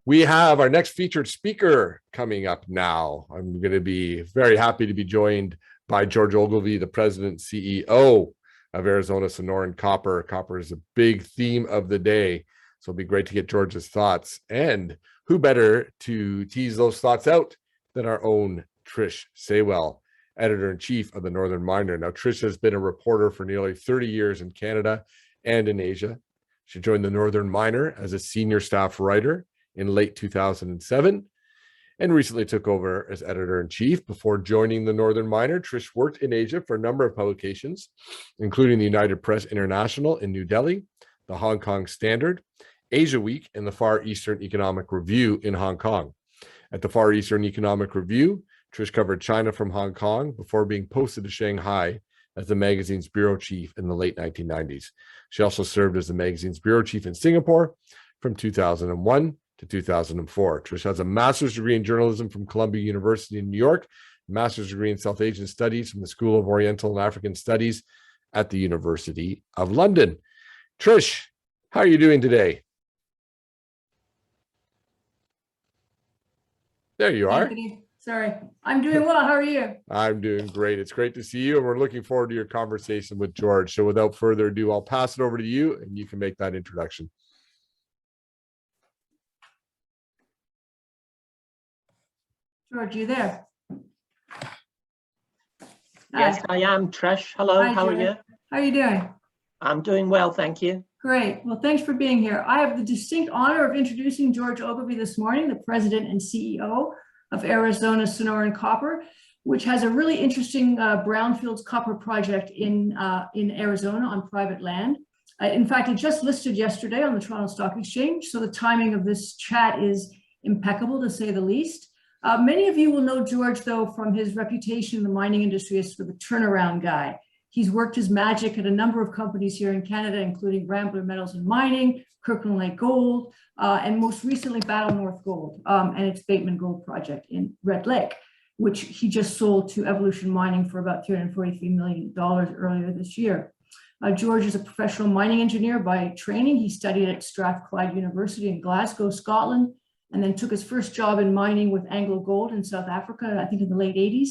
We have our next featured speaker coming up now. I'm going to be very happy to be joined by George Ogilvie, the president and CEO of Arizona Sonoran Copper. Copper is a big theme of the day, so it'll be great to get George's thoughts. And who better to tease those thoughts out than our own Trish Saywell, editor-in-chief of the Northern Miner. Now, Trish has been a reporter for nearly 30 years in Canada and in Asia. She joined the Northern Miner as a senior staff writer in late 2007 and recently took over as editor-in-chief. Before joining the Northern Miner, Trish worked in Asia for a number of publications, including the United Press International in New Delhi, the Hong Kong Standard, Asia Week, and the Far Eastern Economic Review in Hong Kong. At the Far Eastern Economic Review, Trish covered China from Hong Kong before being posted to Shanghai as the magazine's bureau chief in the late 1990s. She also served as the magazine's bureau chief in Singapore from 2001 to 2004. Trish has a master's degree in journalism from Columbia University in New York, a master's degree in South Asian Studies from the School of Oriental and African Studies at the University of London. Trish, how are you doing today? There you are. Anthony, sorry. I'm doing well. How are you? I'm doing great. It's great to see you, and we're looking forward to your conversation with George. So without further ado, I'll pass it over to you, and you can make that introduction. George, you there? Yes, I am, Trish. Hello, Hi, how George. are you? How are you doing? I'm doing well, thank you. Great. Well, thanks for being here. I have the distinct honor of introducing George Ogilvie this morning, the president and CEO of Arizona Sonoran Copper, which has a really interesting brownfields copper project in Arizona on private land. In fact, it just listed yesterday on the Toronto Stock Exchange, so the timing of this chat is impeccable, to say the least. Many of you will know George, though, from his reputation in the mining industry as sort of the turnaround guy. He's worked his magic at a number of companies here in Canada, including Rambler Metals and Mining, Kirkland Lake Gold, and most recently Battle North Gold and its Bateman Gold project in Red Lake, which he just sold to Evolution Mining for about $343 million earlier this year. George is a professional mining engineer by training. He studied at Strathclyde University in Glasgow, Scotland, and then took his first job in mining with Anglo Gold in South Africa, I think in the late 80s.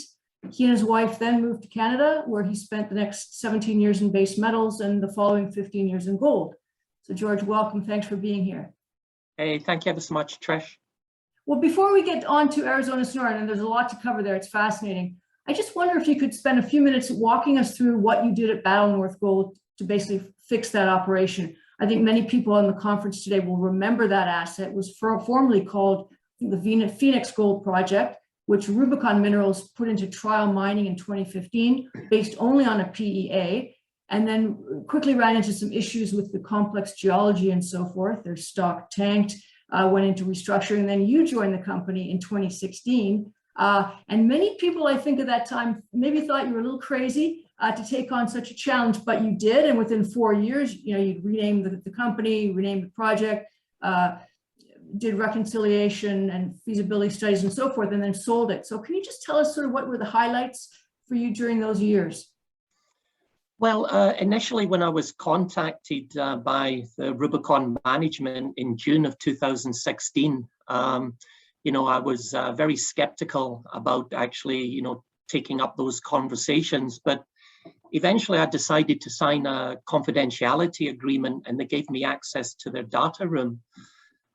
He and his wife then moved to Canada, where he spent the next 17 years in base metals and the following 15 years in gold. So George, welcome. Thanks for being here. Hey, thank you ever so much, Trish. Well, before we get on to Arizona Sonoran, and there's a lot to cover there, it's fascinating. I just wonder if you could spend a few minutes walking us through what you did at Battle North Gold to basically fix that operation. I think many people on the conference today will remember that asset. It was formerly called the Phoenix Gold Project, which Rubicon Minerals put into trial mining in 2015, based only on a PEA, and then quickly ran into some issues with the complex geology and so forth. Their stock tanked, went into restructuring. Then you joined the company in 2016. And many people, I think at that time, maybe thought you were a little crazy to take on such a challenge, but you did. And within 4 years, you renamed the company, renamed the project, did reconciliation and feasibility studies and so forth, and then sold it. So can you just tell us sort of what were the highlights for you during those years? Well, initially when I was contacted by the Rubicon management in June of 2016, I was very skeptical about actually, taking up those conversations. But eventually I decided to sign a confidentiality agreement, and they gave me access to their data room.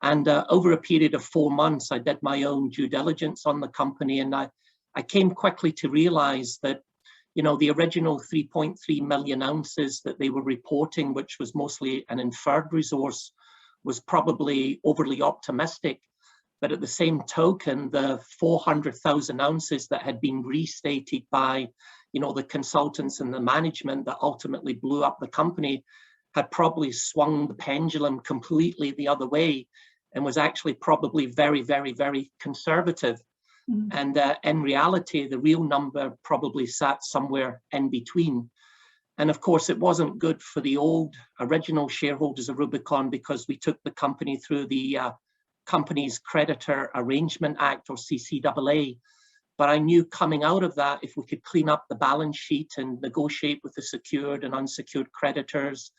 And over a period of 4 months, I did my own due diligence on the company, and I came quickly to realize that, the original 3.3 million ounces that they were reporting, which was mostly an inferred resource, was probably overly optimistic. But at the same token, the 400,000 ounces that had been restated by, the consultants and the management that ultimately blew up the company had probably swung the pendulum completely the other way and was actually probably very, very, very conservative. Mm-hmm. And in reality, the real number probably sat somewhere in between. And of course, it wasn't good for the old original shareholders of Rubicon, because we took the company through the Companies Creditor Arrangement Act, or CCAA. But I knew coming out of that, if we could clean up the balance sheet and negotiate with the secured and unsecured creditors,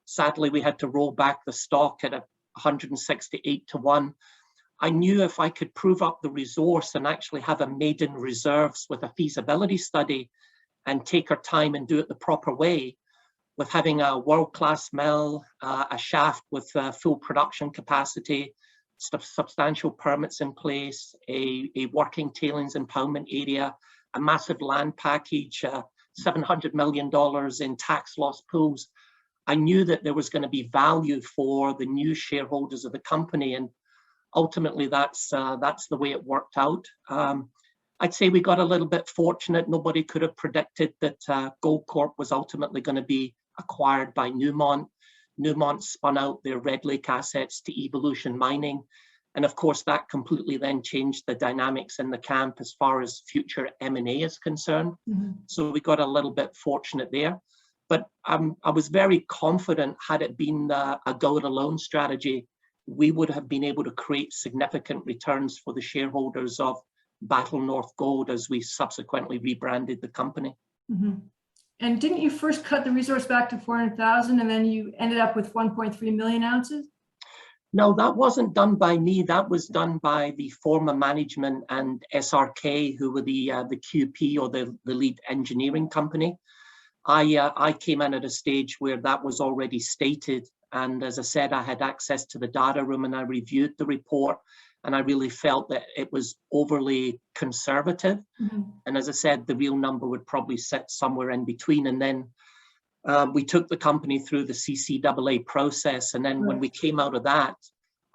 sadly, we had to roll back the stock at 168 to 1. I knew if I could prove up the resource and actually have a maiden reserves with a feasibility study and take our time and do it the proper way, with having a world-class mill, a shaft with full production capacity, substantial permits in place, a working tailings impoundment area, a massive land package, $700 million in tax loss pools. I knew that there was going to be value for the new shareholders of the company, and ultimately that's the way it worked out. I'd say we got a little bit fortunate. Nobody could have predicted that Goldcorp was ultimately going to be acquired by Newmont. Newmont spun out their Red Lake assets to Evolution Mining. And of course, that completely then changed the dynamics in the camp as far as future M&A is concerned. Mm-hmm. So we got a little bit fortunate there. But I was very confident, had it been a go-it-alone strategy, we would have been able to create significant returns for the shareholders of Battle North Gold as we subsequently rebranded the company. Mm-hmm. And didn't you first cut the resource back to 400,000 and then you ended up with 1.3 million ounces? No, that wasn't done by me. That was done by the former management and SRK, who were the QP or the lead engineering company. I came in at a stage where that was already stated. And as I said, I had access to the data room and I reviewed the report. And I really felt that it was overly conservative. Mm-hmm. And as I said, the real number would probably sit somewhere in between. And then we took the company through the CCAA process. And then when we came out of that,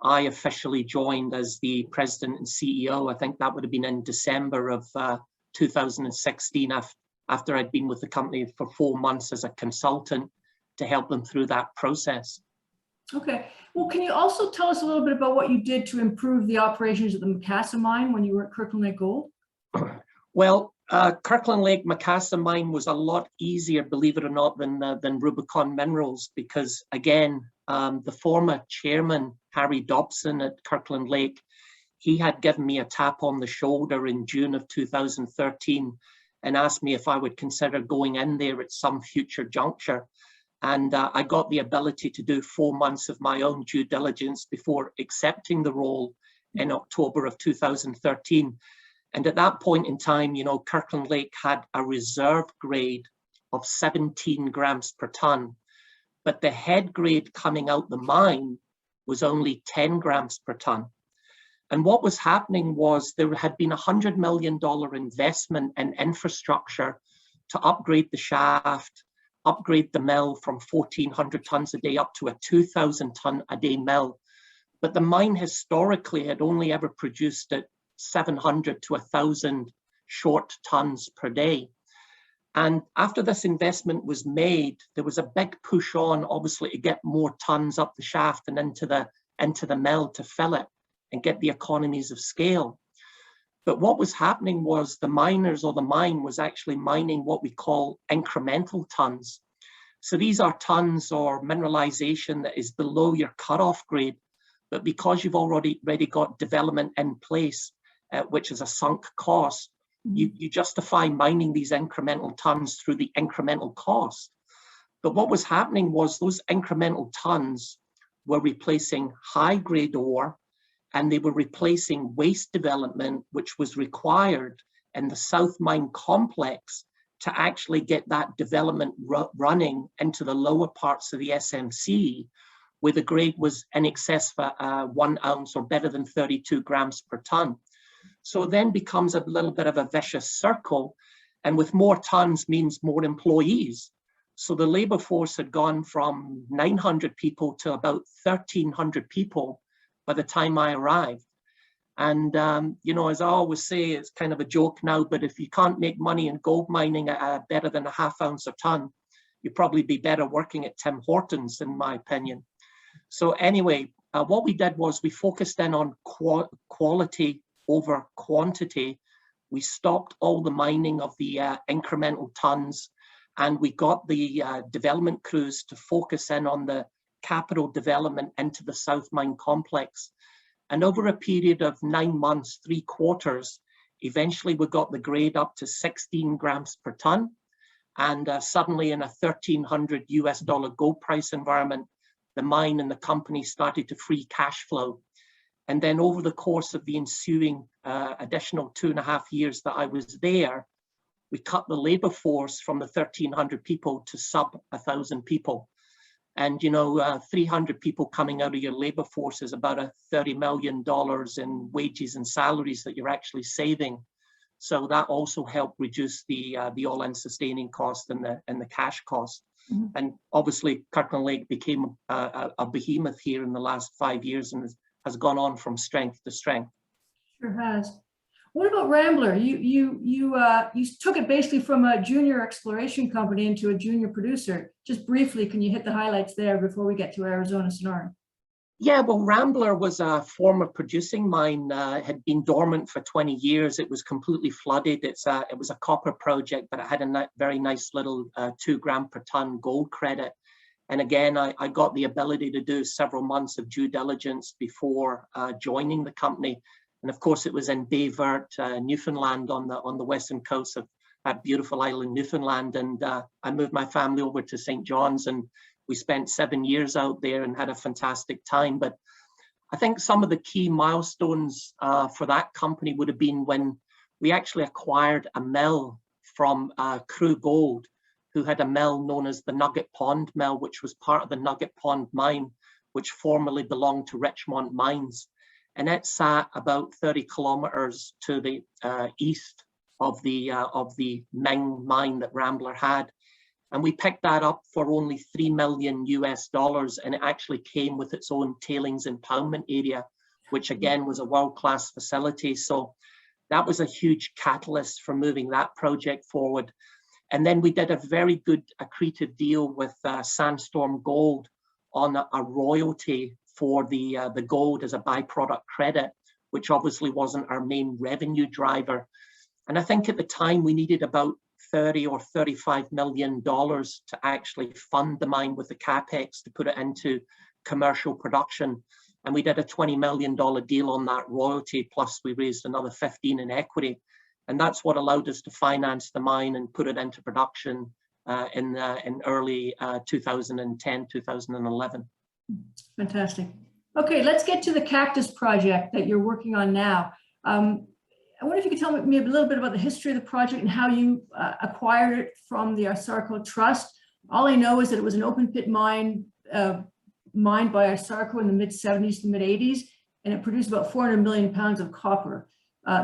I officially joined as the president and CEO. I think that would have been in December of 2016, after I'd been with the company for 4 months as a consultant to help them through that process. Okay. Well, can you also tell us a little bit about what you did to improve the operations of the Macassa mine when you were at Kirkland Lake Gold? Well, Kirkland Lake Macassa mine was a lot easier, believe it or not, than Rubicon Minerals, because again, the former chairman, Harry Dobson at Kirkland Lake, he had given me a tap on the shoulder in June of 2013 and asked me if I would consider going in there at some future juncture. And I got the ability to do 4 months of my own due diligence before accepting the role in October of 2013. And at that point in time, you know, Kirkland Lake had a reserve grade of 17 grams per ton, but the head grade coming out the mine was only 10 grams per ton. And what was happening was there had been $100 million investment in infrastructure to upgrade the shaft, upgrade the mill from 1,400 tons a day up to a 2,000 ton a day mill. But the mine historically had only ever produced at 700 to 1,000 short tons per day. And after this investment was made, there was a big push on, obviously, to get more tons up the shaft and into the mill to fill it and get the economies of scale. But what was happening was the miners or the mine was actually mining what we call incremental tons. So these are tons or mineralization that is below your cutoff grade, but because you've already got development in place, which is a sunk cost, you justify mining these incremental tons through the incremental cost. But what was happening was those incremental tons were replacing high grade ore, and they were replacing waste development, which was required in the South Mine complex to actually get that development running into the lower parts of the SMC, where the grade was in excess of 1 ounce or better than 32 grams per ton. So it then becomes a little bit of a vicious circle, and with more tons means more employees. So the labor force had gone from 900 people to about 1,300 people by the time I arrived. And, you know, as I always say, it's kind of a joke now, but if you can't make money in gold mining at better than a ½ ounce a ton, you'd probably be better working at Tim Hortons, in my opinion. So anyway, what we did was we focused in on quality over quantity. We stopped all the mining of the incremental tons, and we got the development crews to focus in on the capital development into the South Mine complex. And over a period of 9 months, 3 quarters, eventually we got the grade up to 16 grams per ton. And suddenly in a $1,300 US gold price environment, the mine and the company started to free cash flow. And then over the course of the ensuing additional 2.5 years that I was there, we cut the labor force from the 1,300 people to sub 1,000 people. And, 300 people coming out of your labor force is about $30 million in wages and salaries that you're actually saving. So that also helped reduce the all-in sustaining cost and the cash cost. Mm-hmm. And obviously, Kirkland Lake became a behemoth here in the last 5 years and has gone on from strength to strength. Sure has. What about Rambler? You took it basically from a junior exploration company into a junior producer. Just briefly, can you hit the highlights there before we get to Arizona Sonoran? Yeah, well, Rambler was a former producing mine, had been dormant for 20 years. It was completely flooded. It was a copper project, but it had a very nice little 2 gram per ton gold credit. And again, I got the ability to do several months of due diligence before joining the company. And of course, it was in Baie Verte, Newfoundland, on the western coast of that beautiful island, Newfoundland. And I moved my family over to St. John's, and we spent 7 years out there and had a fantastic time. But I think some of the key milestones for that company would have been when we actually acquired a mill from Crew Gold, who had a mill known as the Nugget Pond Mill, which was part of the Nugget Pond mine, which formerly belonged to Richmont Mines. And it sat about 30 kilometers to the east of the Ming mine that Rambler had. And we picked that up for only $3 million US, and it actually came with its own tailings impoundment area, which again was a world-class facility. So that was a huge catalyst for moving that project forward. And then we did a very good accretive deal with Sandstorm Gold on a royalty for the gold as a byproduct credit, which obviously wasn't our main revenue driver. And I think at the time we needed about $30 or $35 million to actually fund the mine with the Capex to put it into commercial production. And we did a $20 million deal on that royalty, plus we raised another 15 in equity. And that's what allowed us to finance the mine and put it into production in early 2010, 2011. Fantastic. Okay, let's get to the Cactus Project that you're working on now. I wonder if you could tell me a little bit about the history of the project and how you acquired it from the ASARCO Trust. All I know is that it was an open pit mine mined by ASARCO in the mid-70s to mid-80s, and it produced about 400 million pounds of copper.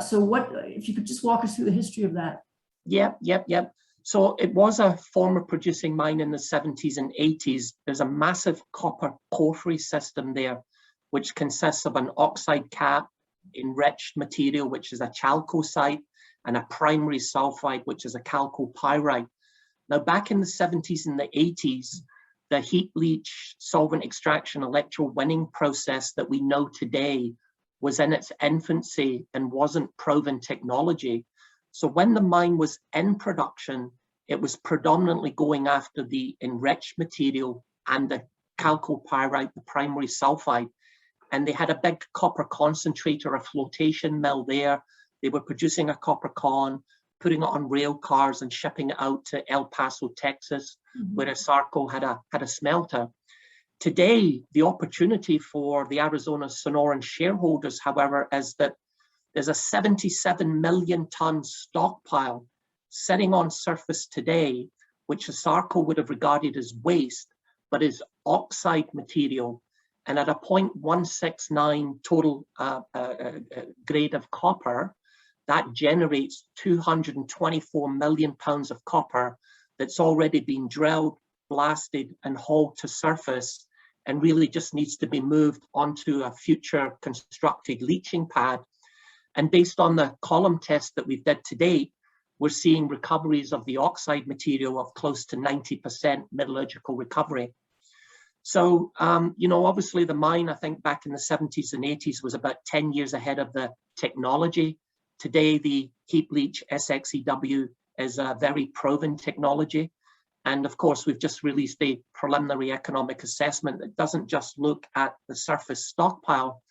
So what, if you could just walk us through the history of that? Yep. So it was a former producing mine in the 70s and 80s. There's a massive copper porphyry system there, which consists of an oxide cap, enriched material, which is a chalcocite, and a primary sulfide, which is a chalcopyrite. Now, back in the 70s and the 80s, the heap leach solvent extraction electrowinning process that we know today was in its infancy and wasn't proven technology. So when the mine was in production, it was predominantly going after the enriched material and the chalcopyrite, the primary sulfide. And they had a big copper concentrator, a flotation mill there. They were producing a copper con, putting it on rail cars and shipping it out to El Paso, Texas, where ASARCO had a smelter. Today, the opportunity for the Arizona Sonoran shareholders, however, is that there's a 77 million ton stockpile sitting on surface today, which ASARCO would have regarded as waste, but is oxide material. And at a 0.169 total grade of copper, that generates 224 million pounds of copper that's already been drilled, blasted, and hauled to surface, and really just needs to be moved onto a future constructed leaching pad. And based on the column test that we've did to date, we're seeing recoveries of the oxide material of close to 90% metallurgical recovery. So, obviously the mine, I think back in the 70s and 80s was about 10 years ahead of the technology. Today, the heap leach SXEW is a very proven technology. And of course, we've just released a preliminary economic assessment that doesn't just look at the surface stockpile,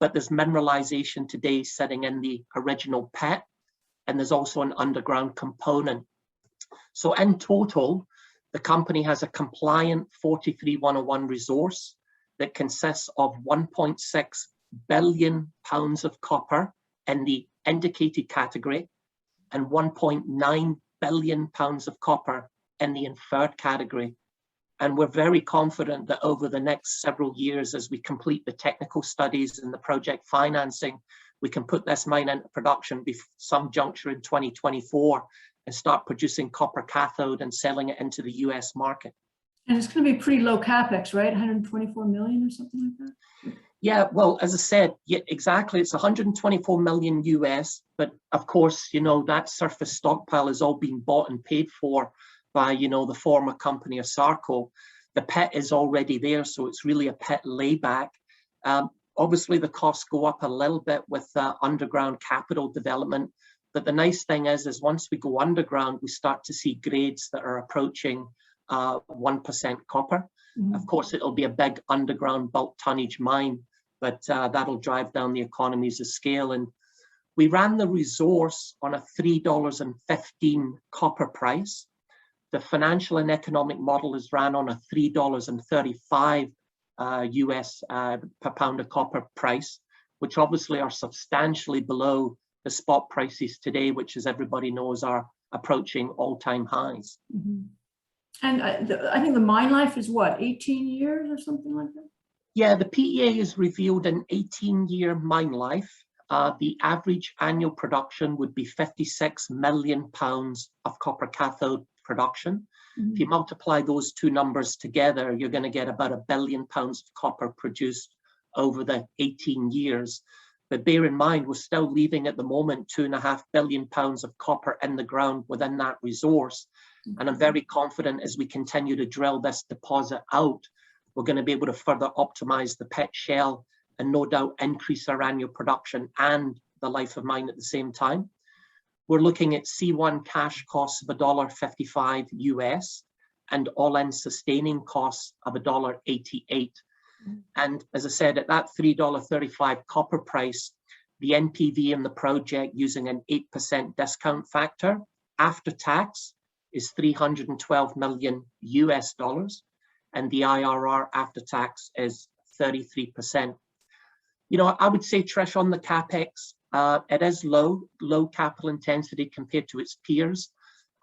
but there's mineralization today sitting in the original pit, and there's also an underground component. So in total, the company has a compliant 43101 resource that consists of 1.6 billion pounds of copper in the indicated category and 1.9 billion pounds of copper in the inferred category. And we're very confident that over the next several years, as we complete the technical studies and the project financing, we can put this mine into production some juncture in 2024 and start producing copper cathode and selling it into the US market. And it's going to be pretty low capex, right? 124 million or something like that? Yeah, well, as I said, yeah, exactly. It's 124 million US, but of course, you know, that surface stockpile is all being bought and paid for by, you know, the former company of Sarco. The pit is already there, so it's really a pit layback. Obviously, the costs go up a little bit with underground capital development, but the nice thing is once we go underground, we start to see grades that are approaching 1% copper. Mm-hmm. Of course, it'll be a big underground bulk tonnage mine, but that'll drive down the economies of scale. And we ran the resource on a $3.15 copper price. The financial and economic model is ran on a $3.35 US per pound of copper price, which obviously are substantially below the spot prices today, which, as everybody knows, are approaching all-time highs. Mm-hmm. And I think the mine life is what, 18 years or something like that? Yeah, the PEA has revealed an 18-year mine life. The average annual production would be 56 million pounds of copper cathode production. Mm-hmm. If you multiply those two numbers together, you're going to get about 1 billion pounds of copper produced over the 18 years. But bear in mind, we're still leaving at the moment 2.5 billion pounds of copper in the ground within that resource. Mm-hmm. And I'm very confident as we continue to drill this deposit out, we're going to be able to further optimize the pit shell and no doubt increase our annual production and the life of mine at the same time. We're looking at C1 cash costs of $1.55 US and all-in sustaining costs of $1.88. Mm-hmm. And as I said, at that $3.35 copper price, the NPV in the project using an 8% discount factor after tax is $312 million US dollars, and the IRR after tax is 33%. You know, I would say, Trish, on the Capex, it is low capital intensity compared to its peers.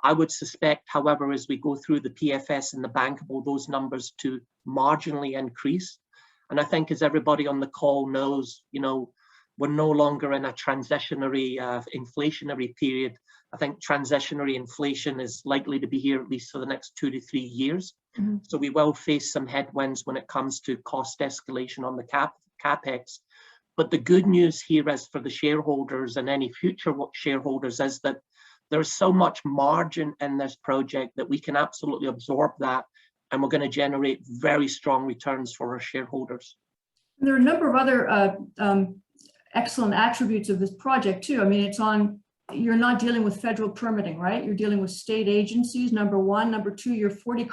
I would suspect, however, as we go through the PFS and the bankable, those numbers to marginally increase. And I think, as everybody on the call knows, you know, we're no longer in a transitionary inflationary period. I think transitionary inflation is likely to be here at least for the next 2 to 3 years. Mm-hmm. So we will face some headwinds when it comes to cost escalation on the Capex. But the good news here is for the shareholders and any future shareholders is that there's so much margin in this project that we can absolutely absorb that, and we're going to generate very strong returns for our shareholders. There are a number of other excellent attributes of this project too. I mean, you're not dealing with federal permitting, right? You're dealing with state agencies, number one. Number two, you're 40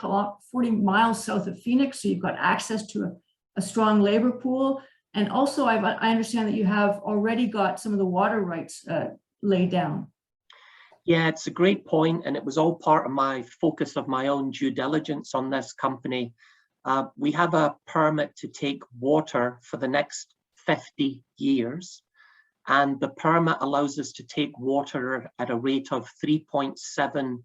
miles south of Phoenix, so you've got access to a strong labor pool. And also, I understand that you have already got some of the water rights laid down. Yeah, it's a great point, and it was all part of my focus of my own due diligence on this company. We have a permit to take water for the next 50 years, and the permit allows us to take water at a rate of 3.7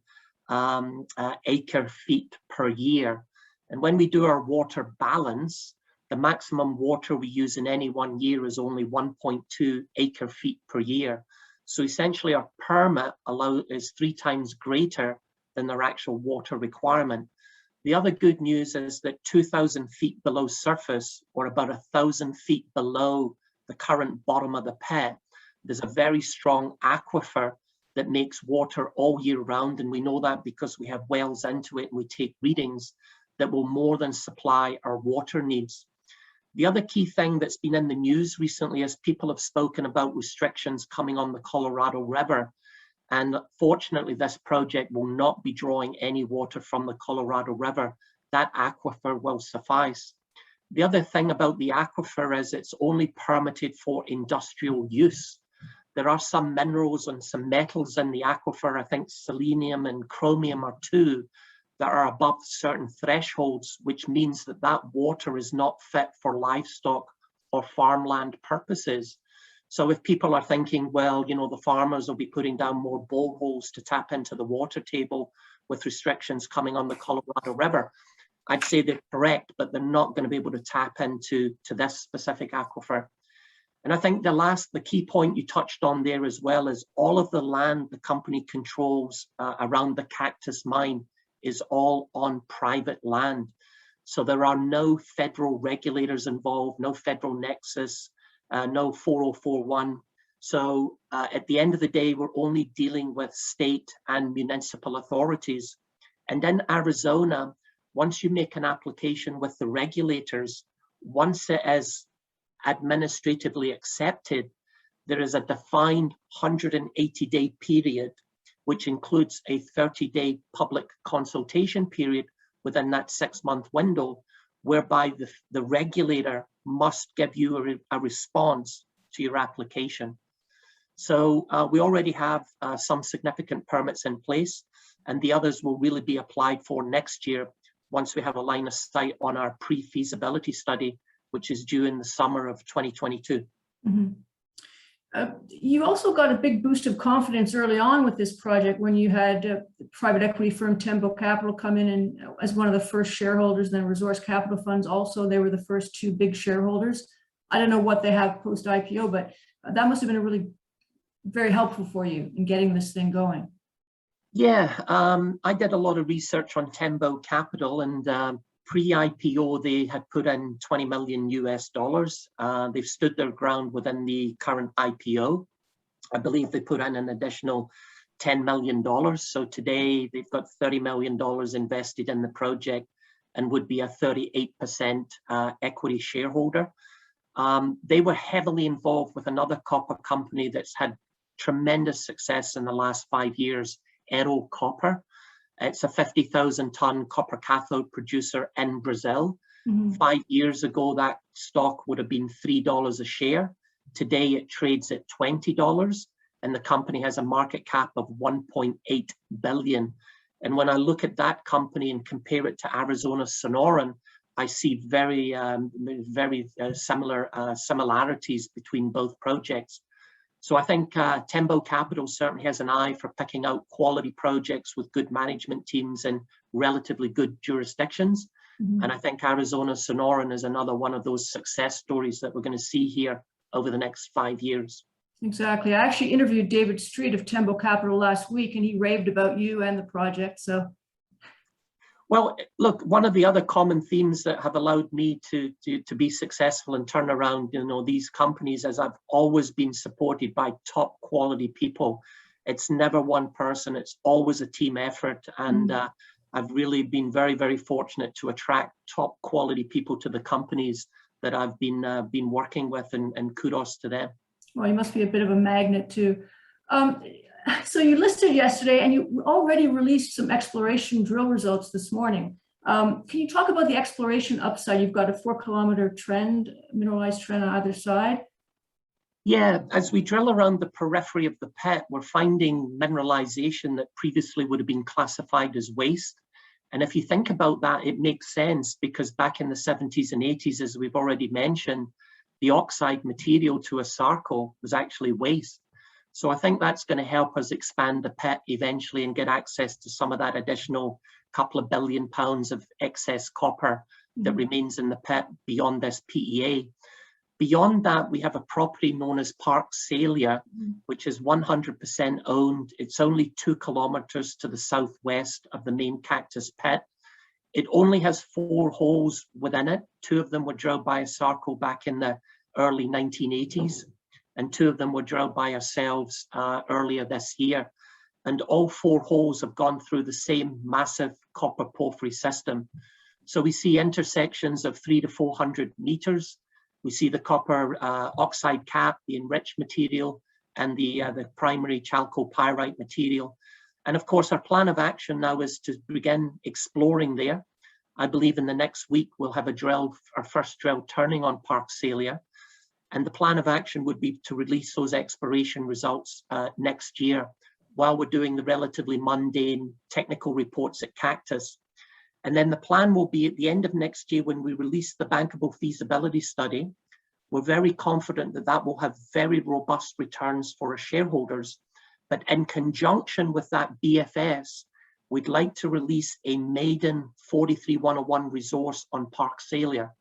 acre feet per year. And when we do our water balance, the maximum water we use in any 1 year is only 1.2 acre feet per year. So essentially our permit is 3 times greater than their actual water requirement. The other good news is that 2,000 feet below surface, or about 1,000 feet below the current bottom of the pit, there's a very strong aquifer that makes water all year round. And we know that because we have wells into it and we take readings that will more than supply our water needs. The other key thing that's been in the news recently is people have spoken about restrictions coming on the Colorado River. And fortunately, this project will not be drawing any water from the Colorado River. That aquifer will suffice. The other thing about the aquifer is it's only permitted for industrial use. There are some minerals and some metals in the aquifer, I think selenium and chromium are 2, that are above certain thresholds, which means that that water is not fit for livestock or farmland purposes. So if people are thinking, well, you know, the farmers will be putting down more boreholes to tap into the water table with restrictions coming on the Colorado River, I'd say they're correct, but they're not going to be able to tap into this specific aquifer. And I think the key point you touched on there as well is all of the land the company controls around the Cactus mine is all on private land. So there are no federal regulators involved, no federal nexus, no 4041. So at the end of the day, we're only dealing with state and municipal authorities. And in Arizona, once you make an application with the regulators, once it is administratively accepted, there is a defined 180-day period, which includes a 30-day public consultation period within that 6-month window, whereby the regulator must give you a response to your application. So we already have some significant permits in place, and the others will really be applied for next year once we have a line of sight on our pre-feasibility study, which is due in the summer of 2022. Mm-hmm. You also got a big boost of confidence early on with this project when you had private equity firm Tembo Capital come in and as one of the first shareholders, then Resource Capital Funds also, they were the first 2 big shareholders. I don't know what they have post-IPO, but that must have been a really very helpful for you in getting this thing going. Yeah, I did a lot of research on Tembo Capital, and pre-IPO, they had put in $20 million US. They've stood their ground within the current IPO. I believe they put in an additional $10 million. So today they've got $30 million invested in the project and would be a 38% equity shareholder. They were heavily involved with another copper company that's had tremendous success in the last 5 years, Ero Copper. It's a 50,000 ton copper cathode producer in Brazil. Mm-hmm. 5 years ago, that stock would have been $3 a share. Today, it trades at $20, and the company has a market cap of 1.8 billion. And when I look at that company and compare it to Arizona Sonoran, I see very similar similarities between both projects. So I think Tembo Capital certainly has an eye for picking out quality projects with good management teams in relatively good jurisdictions. Mm-hmm. And I think Arizona Sonoran is another one of those success stories that we're going to see here over the next 5 years. Exactly. I actually interviewed David Street of Tembo Capital last week, and he raved about you and the project. So. Well, look, one of the other common themes that have allowed me to be successful and turn around, you know, these companies, as I've always been supported by top quality people. It's never one person, it's always a team effort. And I've really been very, very fortunate to attract top quality people to the companies that I've been working with, and kudos to them. Well, you must be a bit of a magnet too. So you listed yesterday, and you already released some exploration drill results this morning. Can you talk about the exploration upside? You've got a 4-kilometer trend, mineralized trend on either side. Yeah, as we drill around the periphery of the pit, we're finding mineralization that previously would have been classified as waste. And if you think about that, it makes sense, because back in the 70s and 80s, as we've already mentioned, the oxide material to a sarco was actually waste. So I think that's going to help us expand the pit eventually and get access to some of that additional couple of billion pounds of excess copper that remains in the pit beyond this PEA. Beyond that, we have a property known as Park Salia, which is 100% owned. It's only 2 kilometers to the southwest of the main Cactus pit. It only has 4 holes within it. 2 of them were drilled by a sarco back in the early 1980s. And 2 of them were drilled by ourselves earlier this year. And all 4 holes have gone through the same massive copper porphyry system. So we see intersections of 300 to 400 meters. We see the copper oxide cap, the enriched material, and the primary chalcopyrite material. And of course, our plan of action now is to begin exploring there. I believe in the next week, we'll have our first drill turning on Park Salia. And the plan of action would be to release those exploration results next year, while we're doing the relatively mundane technical reports at Cactus. And then the plan will be at the end of next year, when we release the bankable feasibility study, We're very confident that that will have very robust returns for our shareholders. But in conjunction with that BFS, we'd like to release a maiden 43-101 resource on Parksalia.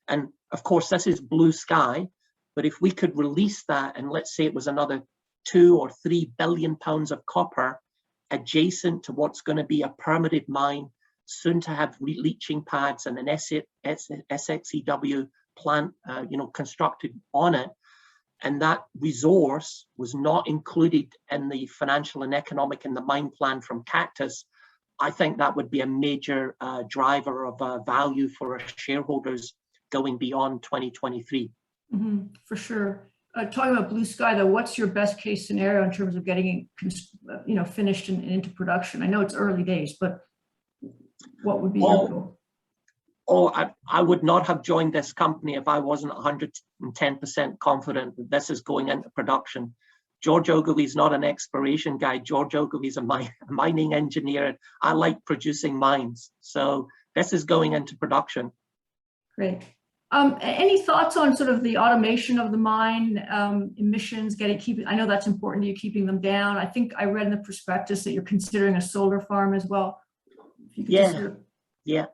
And of course, this is blue sky, but if we could release that, and let's say it was another 2 or 3 billion pounds of copper adjacent to what's going to be a permitted mine, soon to have leaching pads and an SXEW plant, constructed on it, and that resource was not included in the financial and economic in the mine plan from Cactus, I think that would be a major driver of value for our shareholders going beyond 2023. For sure. Talking about blue sky, though, what's your best case scenario in terms of getting it, finished and into production? I know it's early days, but what would be your goal? I would not have joined this company if I wasn't 110% confident that this is going into production. George Ogilvie is not an exploration guy. George Ogilvie is a mining engineer. I like producing mines. So this is going into production. Great. Any thoughts on sort of the automation of the mine, emissions, I know that's important to you, keeping them down. I think I read in the prospectus that you're considering a solar farm as well. Yeah.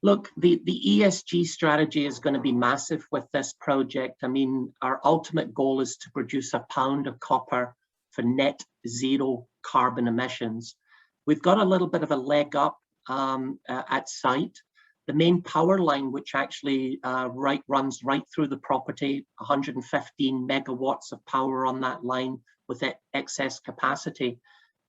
Look, the ESG strategy is going to be massive with this project. I mean, our ultimate goal is to produce a pound of copper for net zero carbon emissions. We've got a little bit of a leg up at site. The main power line, which actually runs right through the property, 115 megawatts of power on that line with excess capacity.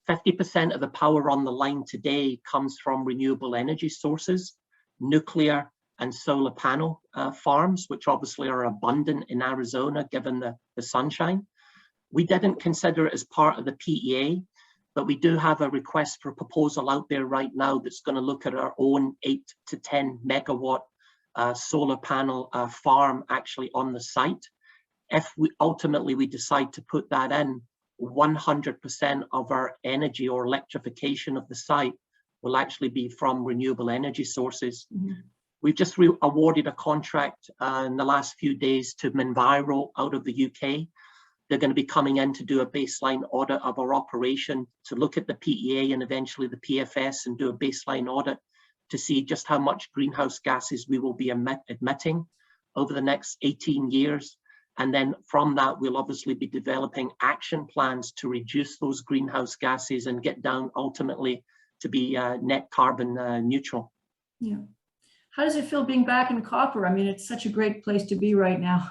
50% of the power on the line today comes from renewable energy sources, nuclear and solar panel farms, which obviously are abundant in Arizona given the sunshine. We didn't consider it as part of the PEA, but we do have a request for proposal out there right now that's going to look at our own 8 to 10 megawatt solar panel farm actually on the site. If we ultimately decide to put that in, 100% of our energy or electrification of the site will actually be from renewable energy sources. We've just awarded a contract in the last few days to Minviro out of the UK. They're going to be coming in to do a baseline audit of our operation, to look at the PEA and eventually the PFS and do a baseline audit to see just how much greenhouse gases we will be emitting over the next 18 years. And then from that, we'll obviously be developing action plans to reduce those greenhouse gases and get down ultimately to be net carbon neutral. Yeah. How does it feel being back in copper? I mean, it's such a great place to be right now.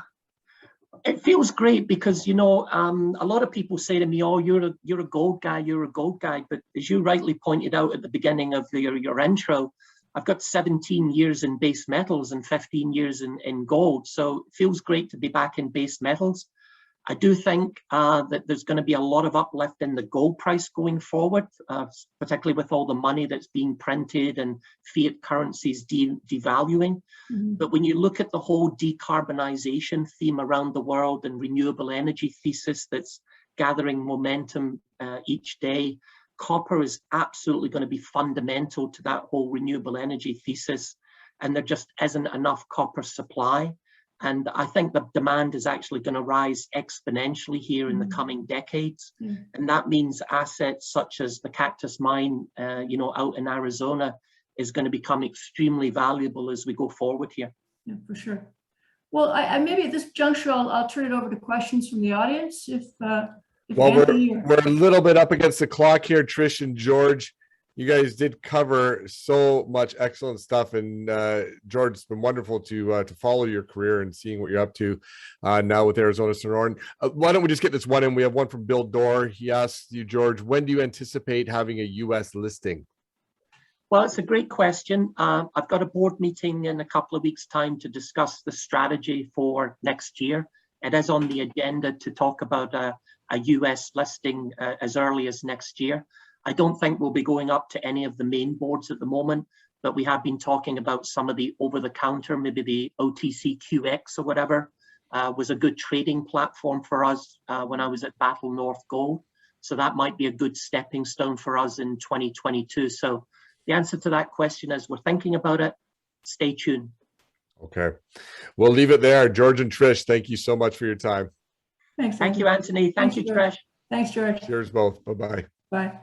It feels great because, a lot of people say to me, oh, you're a gold guy, you're a gold guy. But as you rightly pointed out at the beginning of your intro, I've got 17 years in base metals and 15 years in gold. So it feels great to be back in base metals. I do think that there's going to be a lot of uplift in the gold price going forward, particularly with all the money that's being printed and fiat currencies devaluing. But when you look at the whole decarbonization theme around the world and renewable energy thesis that's gathering momentum each day, copper is absolutely going to be fundamental to that whole renewable energy thesis. And there just isn't enough copper supply. And I think the demand is actually going to rise exponentially here in the coming decades. And that means assets such as the Cactus mine, out in Arizona is going to become extremely valuable as we go forward here. Yeah, for sure. Well, I maybe at this juncture, I'll turn it over to questions from the audience. Well, we're a little bit up against the clock here, Trish and George. You guys did cover so much excellent stuff, and George, it's been wonderful to follow your career and seeing what you're up to now with Arizona Sonoran. Why don't we just get this one in? We have one from Bill Dorr. He asks you, George, when do you anticipate having a U.S. listing? Well, it's a great question. I've got a board meeting in a couple of weeks' time to discuss the strategy for next year. It is on the agenda to talk about a U.S. listing as early as next year. I don't think we'll be going up to any of the main boards at the moment, but we have been talking about some of the over-the-counter, maybe the OTCQX or whatever, was a good trading platform for us when I was at Battle North Gold. So that might be a good stepping stone for us in 2022. So the answer to that question is we're thinking about it. Stay tuned. Okay. We'll leave it there. George and Trish, thank you so much for your time. Thanks. Thank you, Anthony. Thank you, George. Trish. Thanks, George. Cheers both. Bye-bye. Bye.